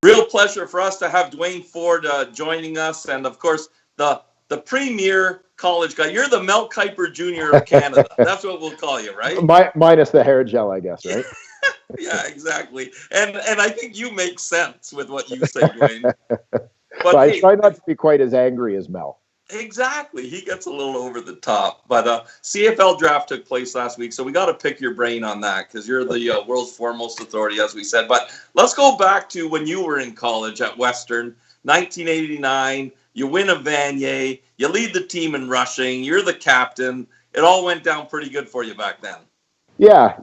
Real pleasure for us to have Duane Ford joining us, and of course the premier college guy. You're the Mel Kiper Jr. of Canada. That's what we'll call you, right? Minus the hair gel, I guess, right? Yeah, exactly. And I think you make sense with what you say, Duane. But I try not to be quite as angry as Mel. Exactly. He gets a little over the top. But CFL draft took place last week, so we got to pick your brain on that because you're the world's foremost authority, as we said. But let's go back to when you were in college at Western, 1989. You win a Vanier. You lead the team in rushing. You're the captain. It all went down pretty good for you back then. Yeah,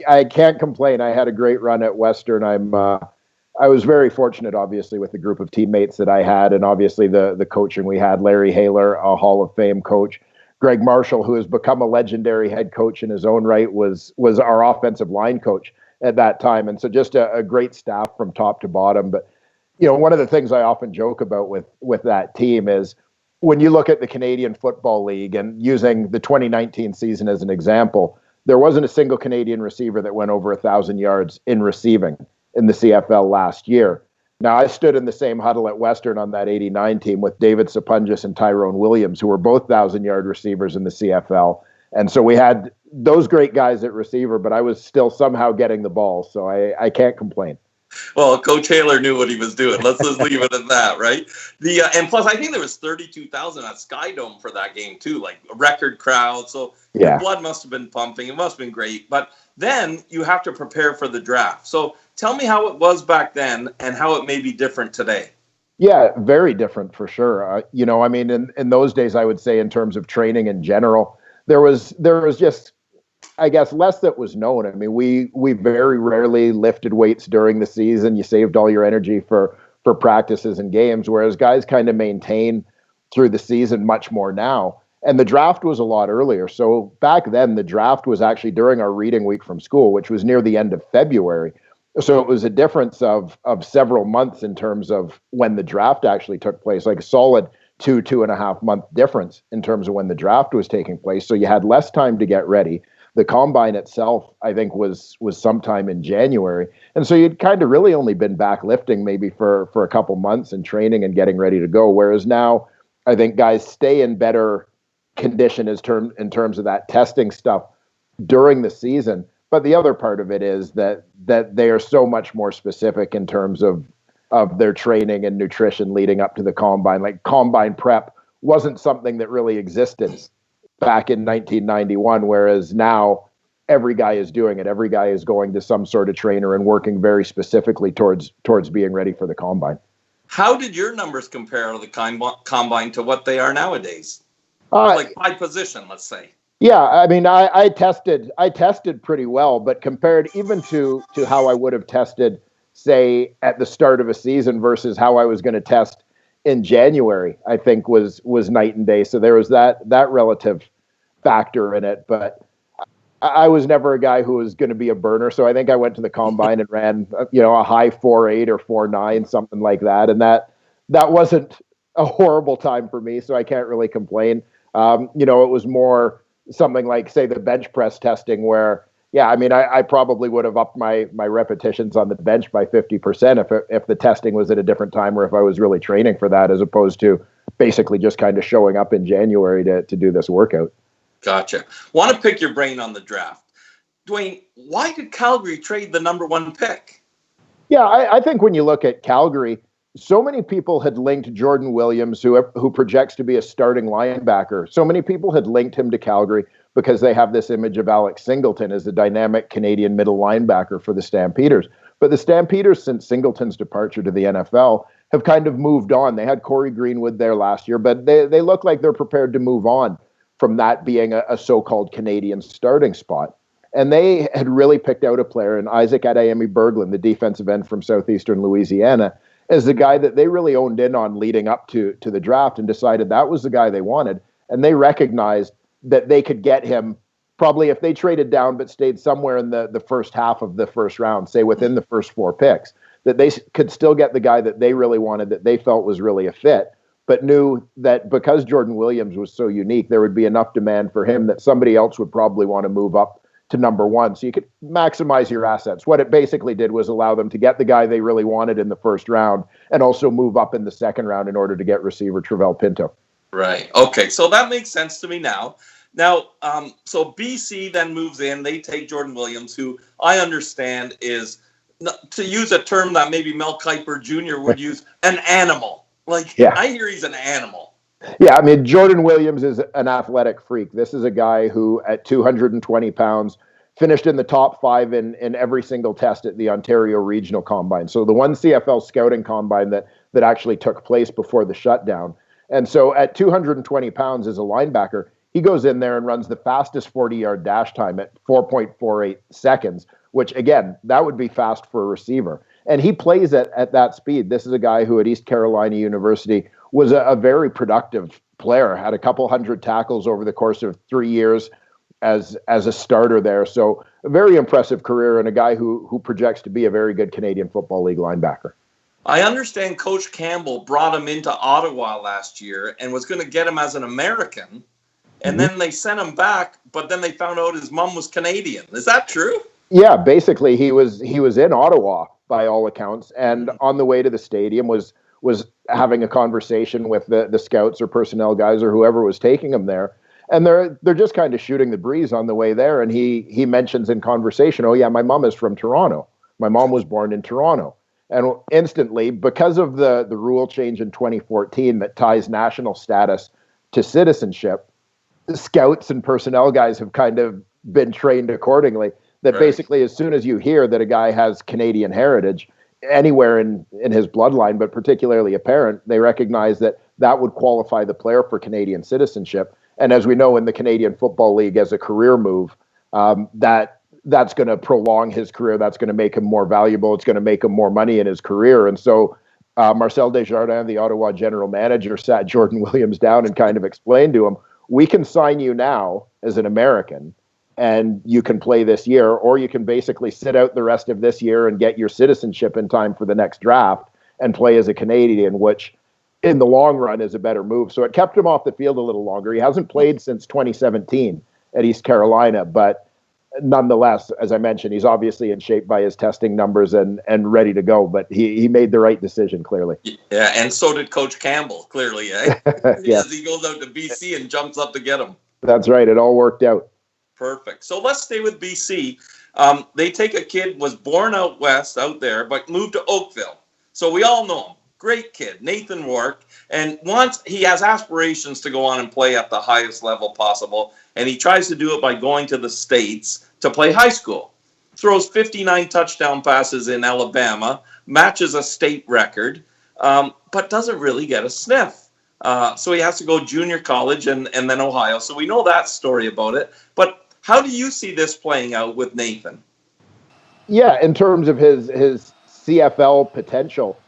I can't complain. I had a great run at Western. I was very fortunate, obviously, with the group of teammates that I had, and obviously the coaching we had. Larry Haler, a Hall of Fame coach. Greg Marshall, who has become a legendary head coach in his own right, was our offensive line coach at that time. And so just a great staff from top to bottom. But, one of the things I often joke about with that team is when you look at the Canadian Football League, and using the 2019 season as an example, there wasn't a single Canadian receiver that went over 1,000 yards in receiving in the CFL last year. Now, I stood in the same huddle at Western on that 89 team with David Sapungis and Tyrone Williams, who were both 1,000-yard receivers in the CFL. And so we had those great guys at receiver, but I was still somehow getting the ball, so I can't complain. Well, Coach Haler knew what he was doing. Let's just leave it at that, right? And plus, I think there was 32,000 at Sky Dome for that game too, like a record crowd. So the blood must have been pumping. It must have been great. But then you have to prepare for the draft. So tell me how it was back then and how it may be different today. Yeah, very different for sure. In those days, I would say in terms of training in general, there was just, I guess, less that was known. I mean, we very rarely lifted weights during the season. You saved all your energy for practices and games, whereas guys kind of maintain through the season much more now. And the draft was a lot earlier. So back then, the draft was actually during our reading week from school, which was near the end of February. So it was a difference of several months in terms of when the draft actually took place, like a solid 2.5 month difference in terms of when the draft was taking place. So you had less time to get ready. The combine itself, I think, was sometime in January. And so you'd kind of really only been back lifting maybe for a couple months and training and getting ready to go. Whereas now, I think guys stay in better condition in terms of that testing stuff during the season. But the other part of it is that they are so much more specific in terms of their training and nutrition leading up to the combine. Like combine prep wasn't something that really existed back in 1991, whereas now every guy is doing it. Every guy is going to some sort of trainer and working very specifically towards being ready for the combine. How did your numbers compare to the combine to what they are nowadays? Like by position, let's say. Yeah, I mean, I tested pretty well, but compared even to how I would have tested, say, at the start of a season versus how I was going to test in January, I think was night and day. So there was that relative factor in it, but I was never a guy who was going to be a burner. So I think I went to the combine and ran, a high 4.8 or 4.9, something like that. And that wasn't a horrible time for me. So I can't really complain. It was more something like, say, the bench press testing where, I probably would have upped my repetitions on the bench by 50% if the testing was at a different time or if I was really training for that, as opposed to basically just kind of showing up in January to do this workout. Gotcha. Want to pick your brain on the draft. Duane, why did Calgary trade the number 1 pick? Yeah, I think when you look at Calgary, so many people had linked Jordan Williams, who projects to be a starting linebacker. So many people had linked him to Calgary because they have this image of Alex Singleton as a dynamic Canadian middle linebacker for the Stampeders. But the Stampeders, since Singleton's departure to the NFL, have kind of moved on. They had Corey Greenwood there last year, but they look like they're prepared to move on from that being a so-called Canadian starting spot. And they had really picked out a player in Isaac Adeyemi Berglund, the defensive end from southeastern Louisiana, as the guy that they really owned in on leading up to the draft and decided that was the guy they wanted. And they recognized that they could get him probably if they traded down but stayed somewhere in the first half of the first round, say within the first 4 picks, that they could still get the guy that they really wanted, that they felt was really a fit, but knew that because Jordan Williams was so unique, there would be enough demand for him that somebody else would probably want to move up to number one. So you could maximize your assets. What it basically did was allow them to get the guy they really wanted in the first round and also move up in the second round in order to get receiver Travell Pinto. Right. Okay. So that makes sense to me now. Now, so BC then moves in. They take Jordan Williams, who I understand is, to use a term that maybe Mel Kiper Jr. would use, an animal. Like, Yeah. I hear he's an animal. Yeah, I mean, Jordan Williams is an athletic freak. This is a guy who, at 220 pounds, finished in the top 5 in every single test at the Ontario Regional Combine. So the one CFL scouting combine that actually took place before the shutdown. And so at 220 pounds as a linebacker, he goes in there and runs the fastest 40-yard dash time at 4.48 seconds, which, again, that would be fast for a receiver. And he plays at that speed. This is a guy who at East Carolina University was a very productive player, had a couple hundred tackles over the course of 3 years as a starter there. So a very impressive career, and a guy who projects to be a very good Canadian Football League linebacker. I understand Coach Campbell brought him into Ottawa last year and was going to get him as an American, and then they sent him back, but then they found out his mom was Canadian. Is that true? Yeah, basically he was in Ottawa by all accounts, and on the way to the stadium was having a conversation with the scouts or personnel guys or whoever was taking him there. And they're just kind of shooting the breeze on the way there. And he mentions in conversation, oh yeah, my mom is from Toronto. My mom was born in Toronto. And instantly, because of the rule change in 2014 that ties national status to citizenship, scouts and personnel guys have kind of been trained accordingly. That basically, as soon as you hear that a guy has Canadian heritage anywhere in his bloodline, but particularly a parent, they recognize that would qualify the player for Canadian citizenship. And as we know in the Canadian Football League, as a career move, that's going to prolong his career. That's going to make him more valuable. It's going to make him more money in his career. And so Marcel Desjardins, the Ottawa general manager, sat Jordan Williams down and kind of explained to him, we can sign you now as an American and you can play this year, or you can basically sit out the rest of this year and get your citizenship in time for the next draft and play as a Canadian, which in the long run is a better move. So it kept him off the field a little longer. He hasn't played since 2017 at East Carolina, but nonetheless, as I mentioned, he's obviously in shape by his testing numbers and ready to go, but he made the right decision, clearly. Yeah, and so did Coach Campbell, clearly, eh? Yes. He goes out to BC and jumps up to get him. That's right. It all worked out. Perfect. So let's stay with BC. They take a kid, was born out west, out there, but moved to Oakville. So we all know him. Great kid, Nathan Rourke. And once he has aspirations to go on and play at the highest level possible, and he tries to do it by going to the States to play high school. Throws 59 touchdown passes in Alabama, matches a state record, but doesn't really get a sniff. So he has to go junior college and then Ohio. So we know that story about it. But how do you see this playing out with Nathan? Yeah, in terms of his CFL potential,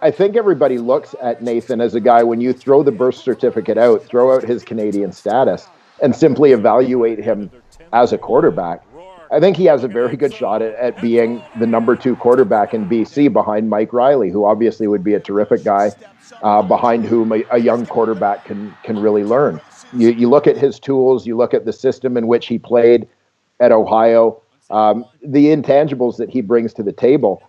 I think everybody looks at Nathan as a guy, when you throw the birth certificate out, throw out his Canadian status, and simply evaluate him as a quarterback. I think he has a very good shot at being the number 2 quarterback in BC behind Mike Riley, who obviously would be a terrific guy, behind whom a young quarterback can really learn. You look at his tools, you look at the system in which he played at Ohio, the intangibles that he brings to the table.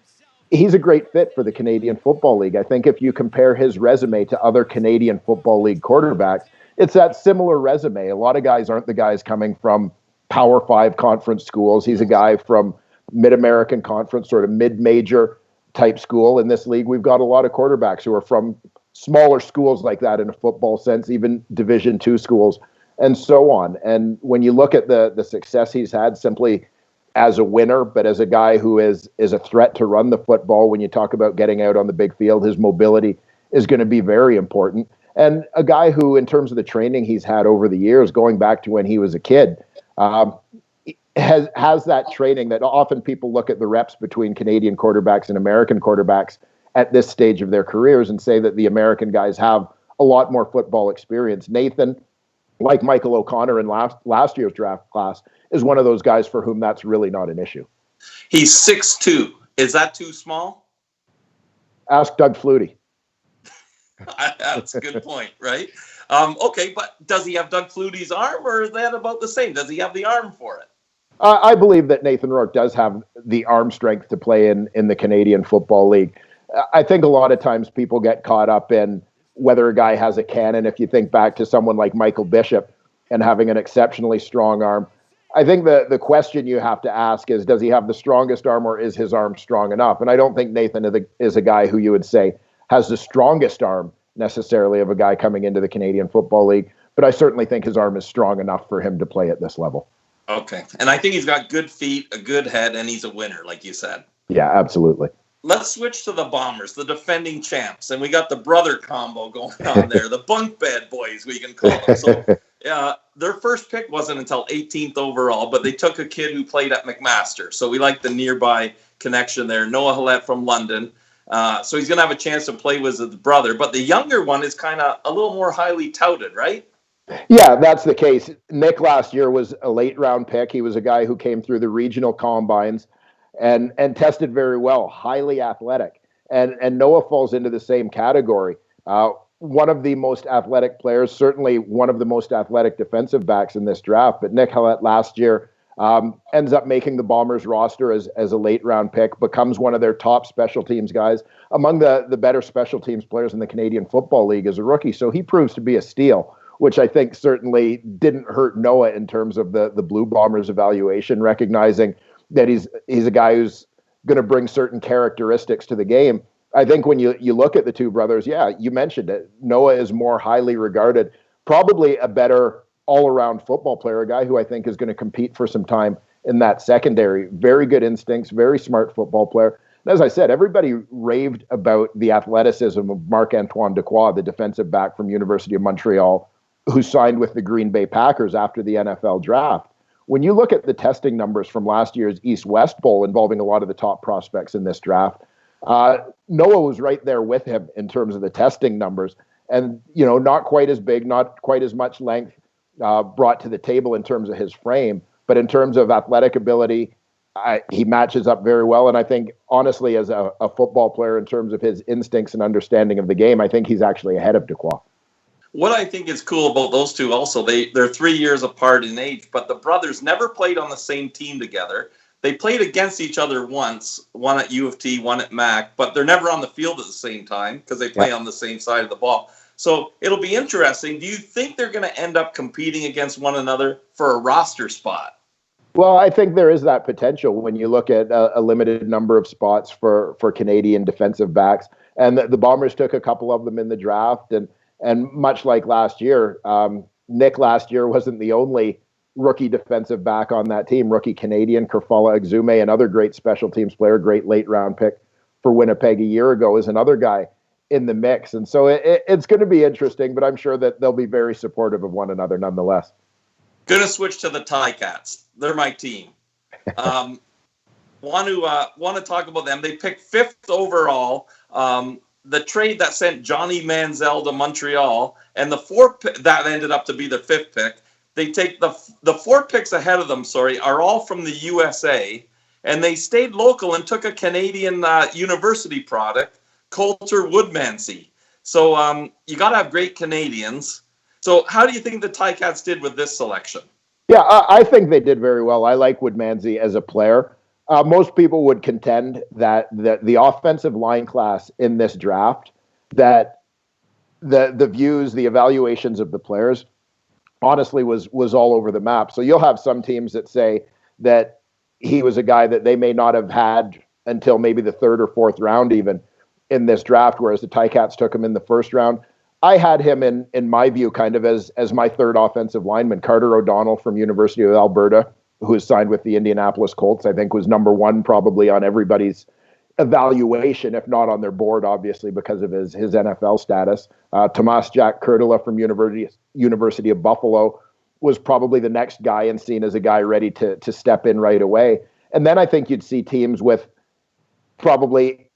He's a great fit for the Canadian Football League. I think if you compare his resume to other Canadian Football League quarterbacks, it's that similar resume. A lot of guys aren't the guys coming from Power 5 conference schools. He's a guy from Mid-American Conference, sort of mid-major type school. In this league, we've got a lot of quarterbacks who are from smaller schools like that in a football sense, even Division II schools, and so on. And when you look at the success he's had simply as a winner, but as a guy who is a threat to run the football, when you talk about getting out on the big field, his mobility is going to be very important. And a guy who, in terms of the training he's had over the years, going back to when he was a kid, has that training that often people look at the reps between Canadian quarterbacks and American quarterbacks at this stage of their careers and say that the American guys have a lot more football experience. Nathan, like Michael O'Connor in last year's draft class, is one of those guys for whom that's really not an issue. He's 6'2". Is that too small? Ask Doug Flutie. That's a good point, right? Okay, but does he have Doug Flutie's arm, or is that about the same? Does he have the arm for it? I believe that Nathan Rourke does have the arm strength to play in the Canadian Football League. I think a lot of times people get caught up in whether a guy has a cannon. If you think back to someone like Michael Bishop and having an exceptionally strong arm, I think the question you have to ask is, does he have the strongest arm, or is his arm strong enough? And I don't think Nathan is a guy who you would say has the strongest arm necessarily of a guy coming into the Canadian Football League, but I certainly think his arm is strong enough for him to play at this level. Okay. And I think he's got good feet, a good head, and he's a winner, like you said. Yeah, absolutely. Let's switch to the Bombers, the defending champs, and we got the brother combo going on there, the bunk bed boys, we can call them. So, their first pick wasn't until 18th overall, but they took a kid who played at McMaster. So we like the nearby connection there. Noah Hallett from London. So he's going to have a chance to play with his brother. But the younger one is kind of a little more highly touted, right? Yeah, that's the case. Nick last year was a late round pick. He was a guy who came through the regional combines and tested very well, highly athletic. And Noah falls into the same category. One of the most athletic players, certainly one of the most athletic defensive backs in this draft. But Nick Hallett last year ends up making the Bombers roster as a late round pick, becomes one of their top special teams guys, among the better special teams players in the Canadian Football League as a rookie. So he proves to be a steal, which I think certainly didn't hurt Noah in terms of the Blue Bombers evaluation, recognizing that he's a guy who's going to bring certain characteristics to the game. I think when you look at the two brothers, yeah, you mentioned it. Noah is more highly regarded, probably a better all-around football player, a guy who I think is going to compete for some time in that secondary. Very good instincts, very smart football player. And as I said, everybody raved about the athleticism of Marc-Antoine Dequoy, the defensive back from University of Montreal, who signed with the Green Bay Packers after the NFL draft. When you look at the testing numbers from last year's East-West Bowl involving a lot of the top prospects in this draft, Noah was right there with him in terms of the testing numbers. And, not quite as big, not quite as much length brought to the table in terms of his frame, but in terms of athletic ability, he matches up very well. And I think, honestly, as a football player, in terms of his instincts and understanding of the game, I think he's actually ahead of Dequoy. What I think is cool about those two also, they're 3 years apart in age, but the brothers never played on the same team together. They played against each other once, one at U of T, one at Mac, but they're never on the field at the same time because they play on the same side of the ball. So it'll be interesting. Do you think they're going to end up competing against one another for a roster spot? Well, I think there is that potential when you look at a limited number of spots for Canadian defensive backs. And the Bombers took a couple of them in the draft. And much like last year, Nick last year wasn't the only rookie defensive back on that team. Rookie Canadian, Kerfala Exume, another great special teams player, great late round pick for Winnipeg a year ago, is another guy in the mix. And so it's going to be interesting, but I'm sure that they'll be very supportive of one another nonetheless. Going to switch to the Ticats. They're my team. Want to talk about them. They picked 5th overall. The trade that sent Johnny Manziel to Montreal, and the 4 that ended up to be their 5th pick. They take the 4 picks ahead of them, are all from the USA, and they stayed local and took a Canadian university product, Coulter Woodmansey. So you got to have great Canadians. So how do you think the Ticats did with this selection? Yeah, I think they did very well. I like Woodmansey as a player. Most people would contend that the offensive line class in this draft, that the views, the evaluations of the players, honestly was all over the map. So you'll have some teams that say that he was a guy that they may not have had until maybe the 3rd or 4th round even in this draft, whereas the Ticats took him in the 1st round. I had him in my view kind of as my 3rd offensive lineman. Carter O'Donnell from University of Alberta, who is signed with the Indianapolis Colts, I think was number 1 probably on everybody's evaluation, if not on their board, obviously, because of his NFL status. Tomas Jack Kurtula from University of Buffalo was probably the next guy and seen as a guy ready to step in right away. And then I think you'd see teams with probably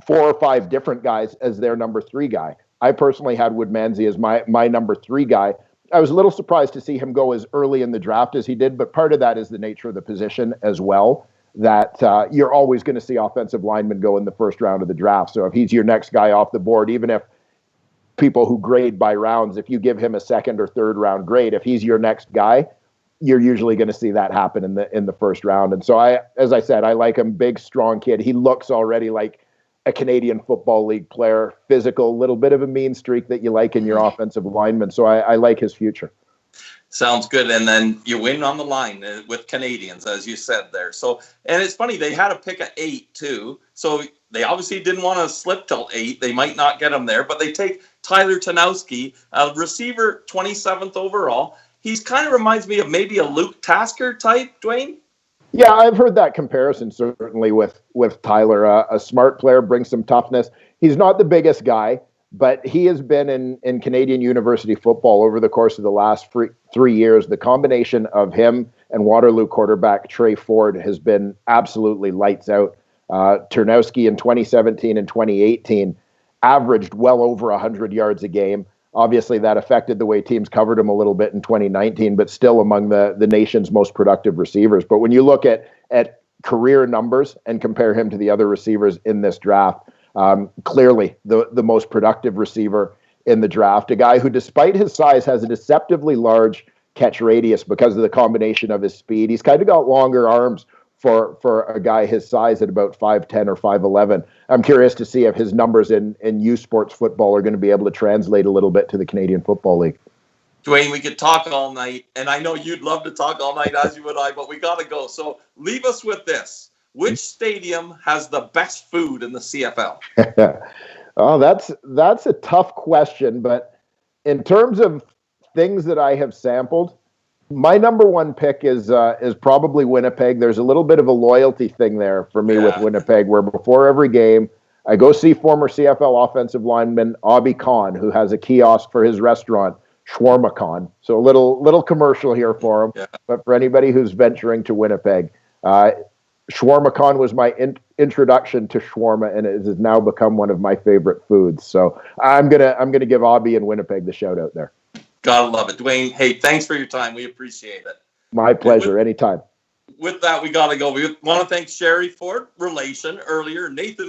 4 or 5 different guys as their number 3 guy. I personally had Woodmansey as my number 3 guy. I was a little surprised to see him go as early in the draft as he did, but part of that is the nature of the position as well, that you're always going to see offensive linemen go in the 1st round of the draft. So if he's your next guy off the board, even if people who grade by rounds, if you give him a 2nd or 3rd round grade, if he's your next guy, you're usually going to see that happen in the first round. And so as I said, I like him. Big, strong kid. He looks already like a Canadian Football League player, physical, little bit of a mean streak that you like in your offensive lineman. So I like his future. Sounds good. And then you win on the line with Canadians, as you said there. So, and it's funny, they had a pick at 8 too. So they obviously didn't want to slip till 8. They might not get him there, but they take Tyler Tanowski, a receiver, 27th overall. He's kind of reminds me of maybe a Luke Tasker type, Dwayne. Yeah, I've heard that comparison certainly with Tyler. A smart player, brings some toughness. He's not the biggest guy, but he has been in Canadian university football over the course of the last 3 years. The combination of him and Waterloo quarterback Trey Ford has been absolutely lights out. Ternowski in 2017 and 2018 averaged well over 100 yards a game. Obviously, that affected the way teams covered him a little bit in 2019, but still among the nation's most productive receivers. But when you look at career numbers and compare him to the other receivers in this draft, clearly the most productive receiver in the draft, a guy who, despite his size, has a deceptively large catch radius because of the combination of his speed. He's kind of got longer arms for a guy his size at about 5'10 or 5'11. I'm curious to see if his numbers in U Sports football are going to be able to translate a little bit to the Canadian Football League. Dwayne, we could talk all night, and I know you'd love to talk all night, as you would I, but we got to go. So leave us with this. Which stadium has the best food in the CFL? Oh, that's a tough question, but in terms of things that I have sampled, my number one pick is probably Winnipeg. There's a little bit of a loyalty thing there for me with Winnipeg, where before every game, I go see former CFL offensive lineman Abby Khan, who has a kiosk for his restaurant, Shawarma Khan. So a little commercial here for him. Yeah. But for anybody who's venturing to Winnipeg, Shawarma Khan was my introduction to shawarma, and it has now become one of my favorite foods. So I'm gonna give Abby in Winnipeg the shout out there. Gotta love it. Dwayne, hey, thanks for your time. We appreciate it. My pleasure. Anytime. With that, we got to go. We want to thank Sherry Ford, relation, earlier, Nathan